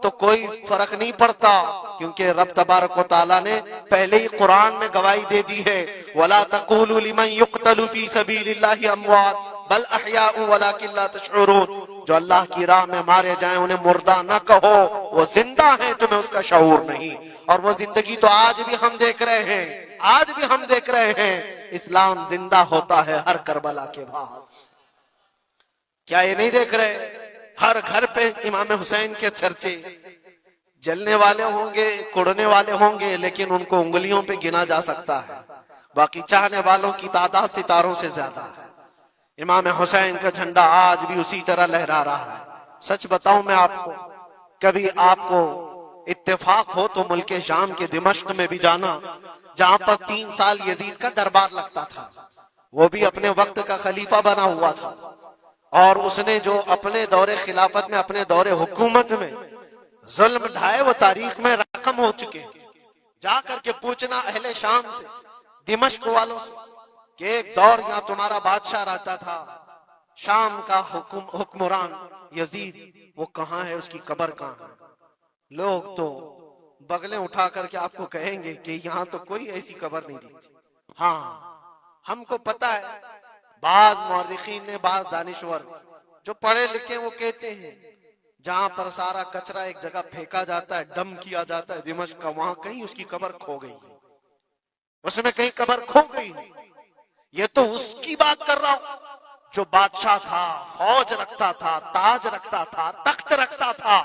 تو کوئی فرق نہیں پڑتا، کیونکہ رب تبارک و تعالیٰ نے پہلے ہی قرآن میں گواہی دے دی ہے وَلَا تَقُولُوا لِمَنْ يُقْتَلُ فِي سَبِيلِ اللَّهِ أَمْوَاتٌ بَلْ أَحْيَاءٌ وَلَكِنْ لَا تَشْعُرُونَ۔ جو اللہ کی راہ میں مارے جائیں انہیں مردہ نہ کہو، وہ زندہ ہیں، تمہیں اس کا شعور نہیں۔ اور وہ زندگی تو آج بھی ہم دیکھ رہے ہیں، آج بھی ہم دیکھ رہے ہیں، اسلام زندہ ہوتا ہے ہر کربلا کے بعد۔ کیا یہ نہیں دیکھ رہے؟ ہر گھر پہ امام حسین کے چرچے، جلنے والے ہوں گے، کڑنے والے ہوں گے، لیکن ان کو انگلیوں پہ گنا جا سکتا ہے، باقی چاہنے والوں کی تعداد ستاروں سے زیادہ ہے۔ امام حسین کا جھنڈا آج بھی اسی طرح لہرا رہا ہے۔ سچ بتاؤں میں آپ کو، کبھی آپ کو اتفاق ہو تو ملک شام کے دمشق میں بھی جانا، جہاں پر 3 سال یزید کا دربار لگتا تھا، وہ بھی اپنے وقت کا خلیفہ بنا ہوا تھا، اور اس نے جو اپنے دور خلافت میں، اپنے دور حکومت میں ظلم ڈھائے وہ تاریخ میں رقم ہو چکے۔ جا کر کے پوچھنا اہل شام سے، دمشق والوں سے، کہ ایک دور یہاں تمہارا بادشاہ رہتا تھا، شام کا حکمران یزید، وہ کہاں ہے، اس کی قبر کہاں ہے؟ لوگ تو بغلیں اٹھا کر کے آپ کو کہیں گے کہ یہاں تو کوئی ایسی قبر نہیں دی تھی۔ ہاں ہم کو پتا ہے، بعض مورخین نے، بعض دانشور جو پڑھے لکھے وہ کہتے ہیں جہاں پر سارا کچرا ایک جگہ پھینکا جاتا ہے، ڈم کیا جاتا ہے دمشق کا، وہاں کہیں اس کی قبر کھو گئی، اس میں کہیں قبر کھو گئی۔ یہ تو اس کی بات کر رہا ہوں جو بادشاہ تھا، فوج رکھتا تھا، تاج رکھتا تھا، تخت رکھتا تھا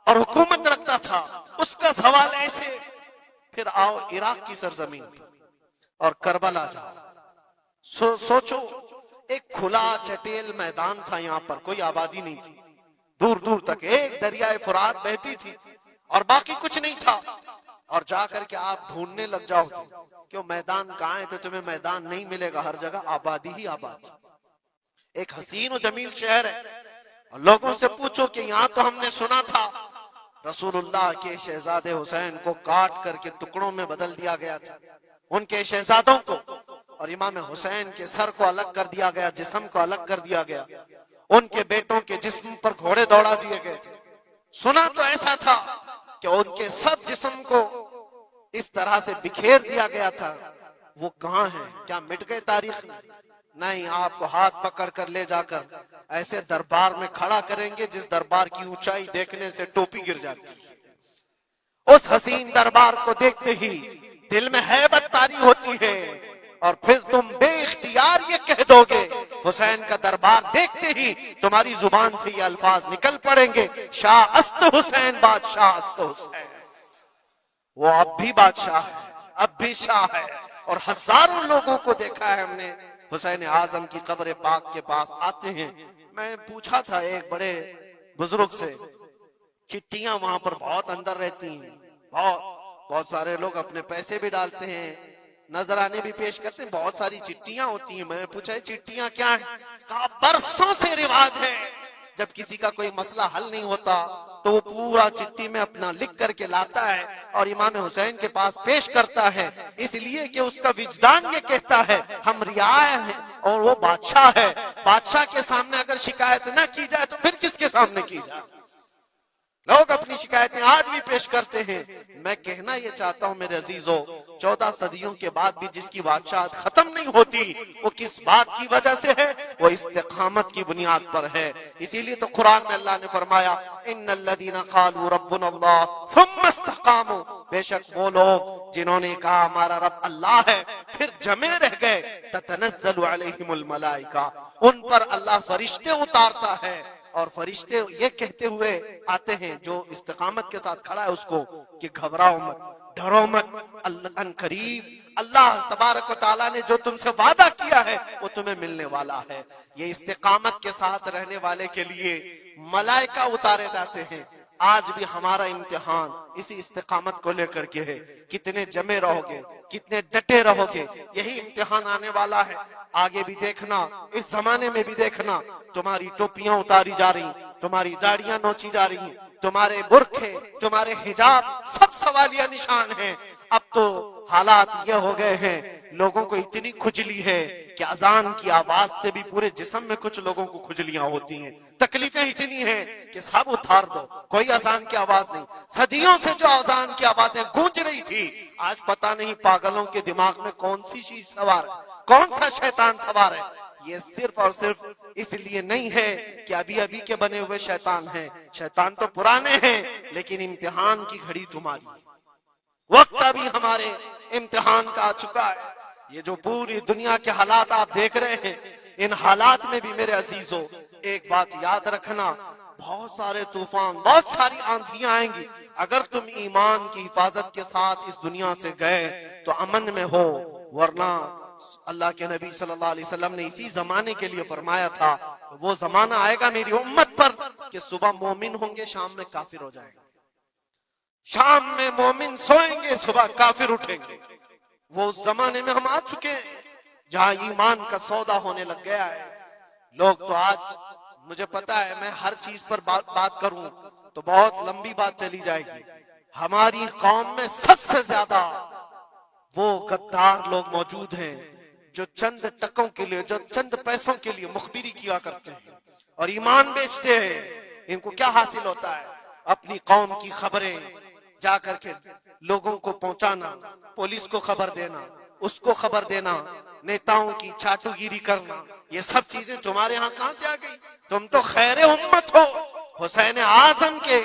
اور حکومت رکھتا تھا، اس کا سوال ایسے. پھر آؤ عراق کی سرزمین پر اور کربلا جاؤ. سوچو، ایک کھلا چٹیل میدان تھا، یہاں پر کوئی آبادی نہیں تھی، دور دور تک ایک دریائے فرات بہتی تھی اور باقی کچھ نہیں تھا. اور جا کر کے آپ ڈھونڈنے لگ جاؤ کہ میدان کہاں ہے، تو تمہیں میدان نہیں ملے گا، ہر جگہ آبادی ہی آبادی. ایک حسین و جمیل شہر ہے اور لوگوں سے پوچھو کہ یہاں تو ہم نے سنا تھا رسول اللہ کے شہزادے حسین کو کاٹ کر کے ٹکڑوں میں بدل دیا گیا تھا، ان کے شہزادوں کو، اور امام حسین کے سر کو الگ کر دیا گیا، جسم کو الگ کر دیا گیا، ان کے بیٹوں کے جسم پر گھوڑے دوڑا دیے گئے تھے. سنا تو ایسا تھا کہ ان کے سب جسم کو اس طرح سے بکھیر دیا گیا تھا. وہ کہاں ہیں؟ کیا مٹ گئے تاریخ میں؟ نہیں، آپ کو ہاتھ پکڑ کر لے جا کر ایسے دربار میں کھڑا کریں گے جس دربار کی اونچائی دیکھنے سے ٹوپی گر جاتی ہے. اس حسین دربار کو دیکھتے ہی دل میں ہیبت طاری ہوتی ہے اور پھر تم بے اختیار یہ کہہ دو گے، حسین کا دربار دیکھتے ہی تمہاری زبان سے یہ الفاظ نکل پڑیں گے، شاہ است حسین، بادشاہ است حسین. وہ اب بھی بادشاہ ہے، اب بھی شاہ ہے، اور ہزاروں لوگوں کو دیکھا ہے ہم نے حسین اعظم کی قبر پاک کے پاس آتے ہیں. میں پوچھا تھا ایک بڑے بزرگ سے، چٹیاں وہاں پر بہت اندر رہتی ہیں، بہت سارے لوگ اپنے پیسے بھی ڈالتے ہیں، نذرانے بھی پیش کرتے ہیں، بہت ساری چٹیاں ہوتی ہیں. میں نے پوچھا چٹیاں کیا ہیں؟ کہا برسوں سے رواج ہے، جب کسی کا کوئی مسئلہ حل نہیں ہوتا تو وہ پورا چٹی میں اپنا لکھ کر کے لاتا ہے اور امام حسین کے پاس پیش کرتا ہے، اس لیے کہ اس کا وجدان یہ کہتا ہے ہم رعایا ہیں اور وہ بادشاہ ہے. بادشاہ کے سامنے اگر شکایت نہ کی جائے تو پھر کس کے سامنے کی جائے؟ لوگ اپنی شکایتیں آج بھی پیش کرتے ہیں. میں کہنا یہ چاہتا ہوں میرے عزیزو، 14 صدیوں کے بعد بھی جس کی بادشاہت ختم نہیں ہوتی، وہ کس بات کی وجہ سے ہے؟ وہ استقامت کی بنیاد پر ہے. اسی لیے تو قرآن میں اللہ نے فرمایا ان الذین قالوا ربنا اللہ ثم استقاموا، بے شک وہ لوگ جنہوں نے کہا ہمارا رب اللہ ہے پھر جمے رہ گئے، تتنزل علیہم الملائکہ، ان پر اللہ فرشتے اتارتا ہے، اور فرشتے یہ کہتے ہوئے آتے ہیں جو استقامت کے ساتھ کھڑا ہے اس کو کہ گھبراؤ مت، ڈرو مت، ان قریب اللہ تبارک و تعالیٰ نے جو تم سے وعدہ کیا ہے وہ تمہیں ملنے والا ہے. یہ استقامت کے ساتھ رہنے والے کے لیے ملائکہ اتارے جاتے ہیں. آج بھی ہمارا امتحان اسی استقامت کو لے کر کے ہے، کتنے جمے رہو گے، کتنے ڈٹے رہو گے، یہی امتحان آنے والا ہے. آگے بھی دیکھنا، اس زمانے میں بھی دیکھنا، تمہاری ٹوپیاں اتاری جا رہی، تمہاری داڑیاں نوچی جا رہی، تمہارے برقعے، تمہارے حجاب سب سوالیہ نشان ہیں. اب تو حالات یہ ہو گئے ہیں، لوگوں کو اتنی کھجلی ہے کہ اذان کی آواز سے بھی پورے جسم میں کچھ لوگوں کو کھجلیاں ہوتی ہیں. تکلیفیں اتنی ہیں کہ سب اتار دو، کوئی اذان کی آواز نہیں. صدیوں سے جو اذان کی آوازیں گونج رہی تھی، آج پتہ نہیں پاگلوں کے دماغ میں کون سی چیز سوار ہے، کون سا شیطان سوار ہے. یہ صرف اور صرف اس لیے نہیں ہے کہ ابھی ابھی کے بنے ہوئے شیطان ہیں، شیطان تو پرانے ہیں، لیکن امتحان کی گھڑی تمہاری ہے. وقت ابھی ہمارے امتحان کا آ چکا ہے. یہ جو پوری دنیا کے حالات آپ دیکھ رہے ہیں، ان حالات میں بھی میرے عزیزو ایک بات یاد رکھنا، بہت سارے طوفان، بہت ساری آندھیاں آئیں گی. اگر تم ایمان کی حفاظت کے ساتھ اس دنیا سے گئے تو امن میں ہو، ورنہ اللہ کے نبی صلی اللہ علیہ وسلم نے اسی زمانے کے لیے فرمایا تھا وہ زمانہ آئے گا میری امت پر کہ صبح مومن ہوں گے، شام میں کافر ہو جائیں گے. شام میں مومن سوئیں گے، صبح کافر اٹھیں گے. وہ اس زمانے میں ہم آ چکے ہیں جہاں ایمان کا سودا ہونے لگ گیا ہے. لوگ تو آج، مجھے پتا ہے میں ہر چیز پر بات کروں تو بہت لمبی بات چلی جائے گی. ہماری قوم میں سب سے زیادہ وہ غدار لوگ موجود ہیں جو چند ٹکوں کے لیے، جو چند پیسوں کے لیے مخبری کیا کرتے ہیں اور ایمان بیچتے ہیں. ان کو کیا حاصل ہوتا ہے؟ اپنی قوم کی خبریں جا کر کے لوگوں کو پہنچانا، پولیس کو خبر دینا، اس کو خبر دینا، نیتاؤں کی چاٹو گیری کرنا. یہ سب چیزیں تمہارے ہاں کہاں سے آ گئی؟ تم تو خیر امت ہو، حسین اعظم کے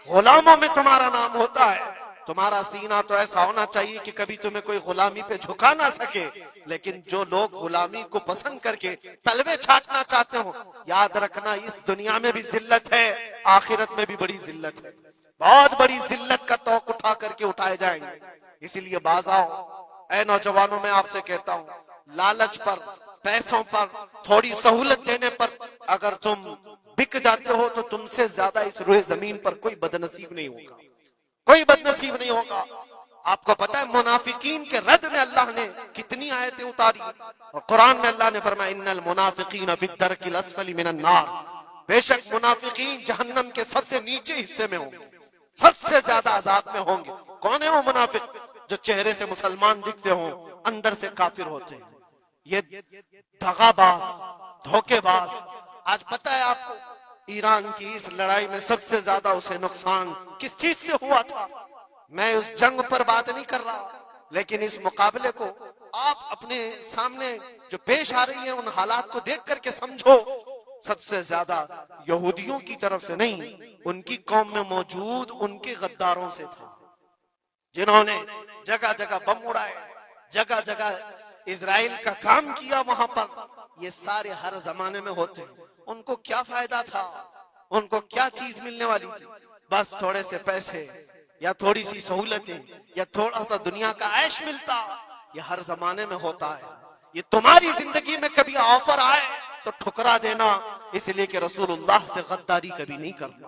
غلاموں میں تمہارا نام ہوتا ہے. تمہارا سینہ تو ایسا ہونا چاہیے کہ کبھی تمہیں کوئی غلامی پہ جھکا نہ سکے. لیکن جو لوگ غلامی کو پسند کر کے تلوے چھاٹنا چاہتے ہو، یاد رکھنا اس دنیا میں بھی ذلت ہے، آخرت میں بھی بڑی ذلت ہے. بہت بڑی ذلت کا توق اٹھا کر کے اٹھائے جائیں گے. اسی لیے باز آؤ اے نوجوانوں، میں آپ سے کہتا ہوں، لالچ پر، پیسوں پر، تھوڑی سہولت دینے پر اگر تم بک جاتے ہو تو تم سے زیادہ اس روئے زمین پر کوئی بدنصیب نہیں ہوگا، کوئی بدنصیب نہیں ہوگا. آپ کو پتا ہے منافقین کے رد میں اللہ نے کتنی آیتیں اتاری، اور قرآن میں اللہ نے فرمایا ان المنافقین فی الدرک الاسفل من النار، بے شک منافقین جہنم کے سب سے نیچے حصے میں ہوں گے، سب سے زیادہ عذاب میں ہوں گے. کون ہے وہ منافق؟ جو چہرے سے مسلمان دکھتے ہوں، اندر سے کافر ہوتے ہیں. یہ دغا باز، دھوکے باز. آج پتہ ہے آپ کو ایران کی اس لڑائی میں سب سے زیادہ اسے نقصان کس چیز سے ہوا تھا؟ میں اس جنگ پر بات نہیں کر رہا، لیکن اس مقابلے کو آپ اپنے سامنے جو پیش آ رہی ہیں ان حالات کو دیکھ کر کے سمجھو. سب سے زیادہ یہودیوں کی طرف سے نہیں، ان کی قوم میں موجود ان کے غداروں سے تھا، جنہوں نے جگہ جگہ بم اڑائے، جگہ جگہ اسرائیل کا کام کیا وہاں پر. یہ سارے ہر زمانے میں ہوتے ہیں. ان کو کیا فائدہ تھا؟ ان کو کیا چیز ملنے والی تھی؟ بس تھوڑے سے پیسے یا تھوڑی سی سہولتیں یا تھوڑا سا دنیا کا عیش ملتا. یہ ہر زمانے میں ہوتا ہے. یہ تمہاری زندگی میں کبھی آفر آئے تو ٹھکرا دینا، اس لیے کہ رسول اللہ سے غداری کبھی نہیں کرنا.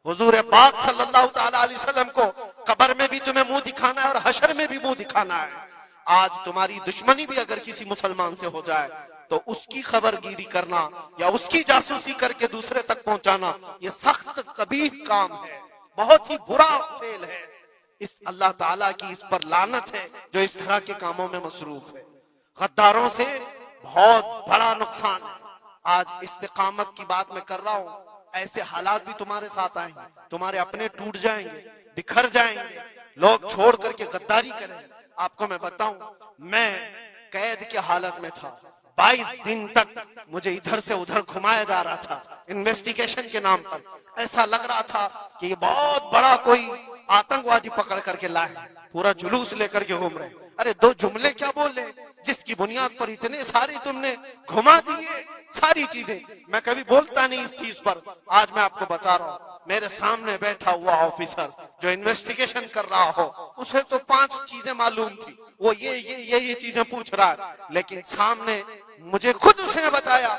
حضور پاک صلی اللہ تعالی علیہ وسلم کو قبر میں بھی تمہیں منہ دکھانا ہے اور حشر میں بھی منہ دکھانا ہے. آج تمہاری دشمنی بھی اگر کسی مسلمان سے ہو جائے تو اس کی خبر گیری کرنا یا اس کی جاسوسی کر کے دوسرے تک پہنچانا، یہ سخت قبیح کام ہے، بہت ہی برا فعل ہے. اس اللہ تعالیٰ کی اس پر لعنت ہے جو اس طرح کے کاموں میں مصروف ہے. غداروں سے بہت بڑا نقصان ہے. آج استقامت کی بات میں کر رہا ہوں، ایسے حالات بھی تمہارے ساتھ آئیں گے، تمہارے اپنے ٹوٹ جائیں گے، بکھر جائیں گے، لوگ چھوڑ کر کے غداری کریں. آپ کو میں بتاؤں، میں قید کی حالت میں تھا، 22 دن تک مجھے ادھر سے ادھر گھمایا جا رہا تھا انویسٹیگیشن کے نام پر. ایسا لگ رہا تھا کہ یہ بہت بڑا کوئی آتنکوادی پکڑ کر کے لائے، پورا جلوس لے کر کے گھوم رہے. ارے دو جملے کیا بولے جس کی بنیاد پر اتنے ساری تم نے گھما دیے ساری چیزیں. میں کبھی بولتا نہیں اس چیز پر. آج میں آپ کو بتا رہا ہوں، میرے سامنے بیٹھا ہوا آفیسر جو انویسٹیگیشن کر رہا ہو، اسے تو 5 چیزیں معلوم تھی، وہ یہ چیزیں پوچھ رہا ہے، لیکن سامنے مجھے خود اس نے بتایا.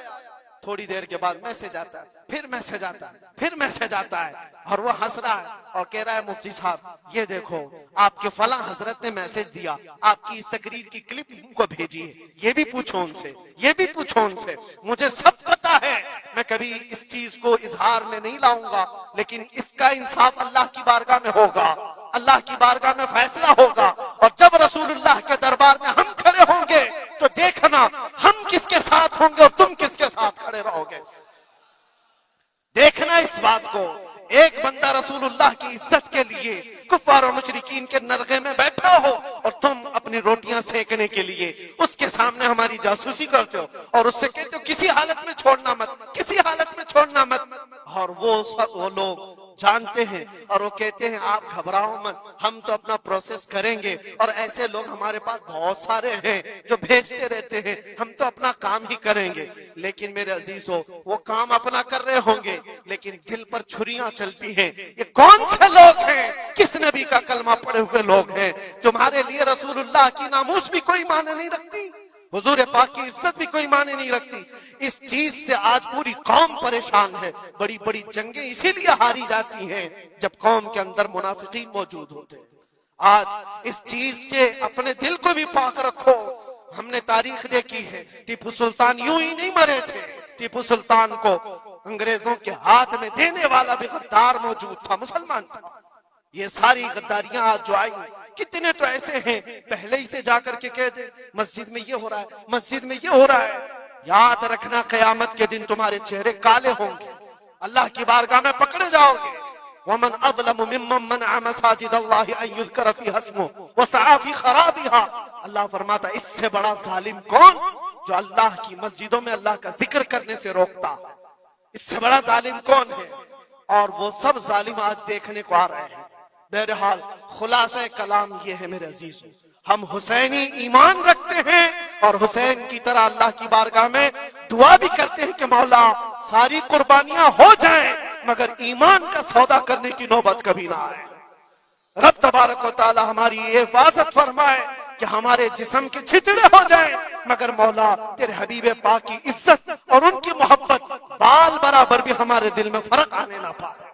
تھوڑی دیر کے بعد میسج آتا ہے، پھر میسج آتا ہے، پھر میسج آتا ہے، اور وہ ہنس رہا ہے اور کہہ رہا ہے مفتی صاحب یہ دیکھو آپ کے فلاں حضرت نے میسج دیا، آپ کی اس تقریر کی کلپ کو بھیجی ہے، یہ بھی پوچھو ان سے، یہ بھی پوچھو ان سے. مجھے سب پتا ہے، میں کبھی اس چیز کو اظہار میں نہیں لاؤں گا، لیکن اس کا انصاف اللہ کی بارگاہ میں ہوگا، اللہ کی بارگاہ میں فیصلہ ہوگا. اور جب رسول اللہ کے دربار میں ہم کھڑے ہوں گے تو دیکھنا ہم کس کے ساتھ ہوں گے اور تم کس کے ساتھ کھڑے رہو گے. دیکھنا اس بات کو. ایک بندہ رسول اللہ کی عزت کے لیے کفار و مشرکین کے نرغے میں بیٹھا ہو اور تم اپنی روٹیاں سیکنے کے لیے اس کے سامنے ہماری جاسوسی کرتے ہو اور اس سے کہتے ہو کسی حالت میں چھوڑنا مت، کسی حالت میں چھوڑنا مت. اور وہ لوگ جانتے ہیں اور وہ کہتے ہیں آپ گھبراؤ مت، ہم تو اپنا پروسیس کریں گے. اور ایسے لوگ ہمارے پاس بہت سارے ہیں جو بھیجتے رہتے ہیں، ہم تو اپنا کام ہی کریں گے. لیکن میرے عزیزو، وہ کام اپنا کر رہے ہوں گے لیکن دل پر چھریاں چلتی ہیں. یہ کون سے لوگ ہیں؟ کس نبی کا کلمہ پڑے ہوئے لوگ ہیں؟ تمہارے لیے رسول اللہ کی ناموس بھی کوئی معنی نہیں رکھتی، حضور پاک کی عزت بھی کوئی معنی نہیں رکھتی. اس چیز سے آج پوری قوم پریشان ہے. بڑی بڑی جنگیں اسی لیے ہاری جاتی ہیں جب قوم کے اندر منافقین موجود ہوتے ہیں. آج اس چیز کے اپنے دل کو بھی پاک رکھو. ہم نے تاریخ دیکھی ہے، ٹیپو سلطان یوں ہی نہیں مرے تھے. ٹیپو سلطان کو انگریزوں کے ہاتھ میں دینے والا بھی غدار موجود تھا، مسلمان تھا. یہ ساری غداریاں آج جو آئی، کتنے تو ایسے ہیں پہلے ہی سے جا کر کے کہہ دے مسجد میں یہ ہو رہا ہے، مسجد میں یہ ہو رہا ہے. یاد رکھنا قیامت کے دن تمہارے چہرے کالے ہوں گے، اللہ کی بارگاہ میں پکڑے جاؤ گے. وَمَنْ أَظْلَمُ مِمَّنْ مَنْعَ مَسَاجِدَ اللَّهِ أَنْ يُذْكَرَ فِيهَا اسْمُهُ وَسَعَى فِي خَرَابِهَا. اللہ فرماتا ہے اس سے بڑا ظالم کون جو اللہ کی مسجدوں میں اللہ کا ذکر کرنے سے روکتا؟ اس سے بڑا ظالم کون ہے؟ اور وہ سب ظالم آج دیکھنے کو آ رہے ہیں. بہرحال خلاصہ کلام یہ ہے میرے عزیزوں، ہم حسینی ایمان رکھتے ہیں اور حسین کی طرح اللہ کی بارگاہ میں دعا بھی کرتے ہیں کہ مولا ساری قربانیاں ہو جائیں مگر ایمان کا سودا کرنے کی نوبت کبھی نہ آئے۔ رب تبارک و تعالی ہماری یہ حفاظت فرمائے کہ ہمارے جسم کے چھتڑے ہو جائیں مگر مولا تیرے حبیب پاک کی عزت اور ان کی محبت بال برابر بھی ہمارے دل میں فرق آنے نہ پائے،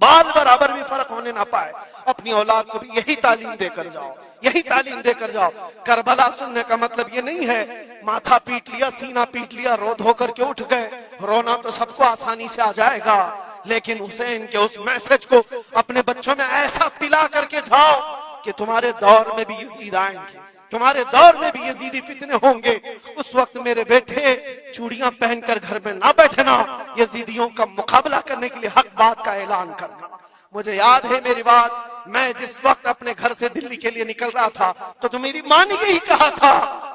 بال برابر بھی فرق ہونے نہ پائے۔ اپنی اولاد کو بھی یہی تعلیم دے کر جاؤ، یہی تعلیم دے کر جاؤ۔ کربلا سننے کا مطلب یہ نہیں ہے ماتھا پیٹ لیا، سینہ پیٹ لیا، رو دھو کر کے اٹھ گئے۔ رونا تو سب کو آسانی سے آ جائے گا، لیکن حسین کے اس میسج کو اپنے بچوں میں ایسا پلا کر کے جاؤ کہ تمہارے دور میں بھی یزید آئیں گے، تمہارے دور میں بھی یزیدی فتنے ہوں گے۔ اس وقت میرے بیٹے چوڑیاں پہن کر گھر میں نہ بیٹھنا، یزیدیوں کا مقابلہ کرنے کے لیے حق بات کا اعلان کرنا۔ مجھے یاد ہے میری بات، میں جس وقت اپنے گھر سے دلی کے لیے نکل رہا تھا تو میری ماں نے یہی کہا تھا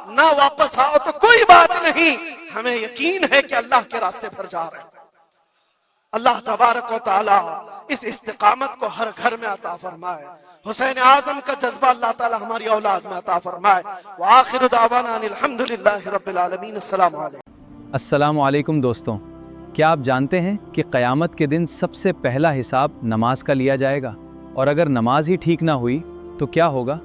نہ واپس آؤ تو کوئی بات نہیں، ہمیں یقین ہے کہ اللہ کے راستے پر جا رہے ہیں۔ اللہ تبارک و تعالی اس استقامت کو ہر گھر میں عطا فرمائے، حسین اعظم کا جذبہ اللہ تعالی ہماری اولاد میں عطا فرمائے۔ وآخر دعوانا ان الحمدللہ رب العالمین۔ السلام علیکم۔ السلام علیکم دوستوں، کیا آپ جانتے ہیں کہ قیامت کے دن سب سے پہلا حساب نماز کا لیا جائے گا، اور اگر نماز ہی ٹھیک نہ ہوئی تو کیا ہوگا؟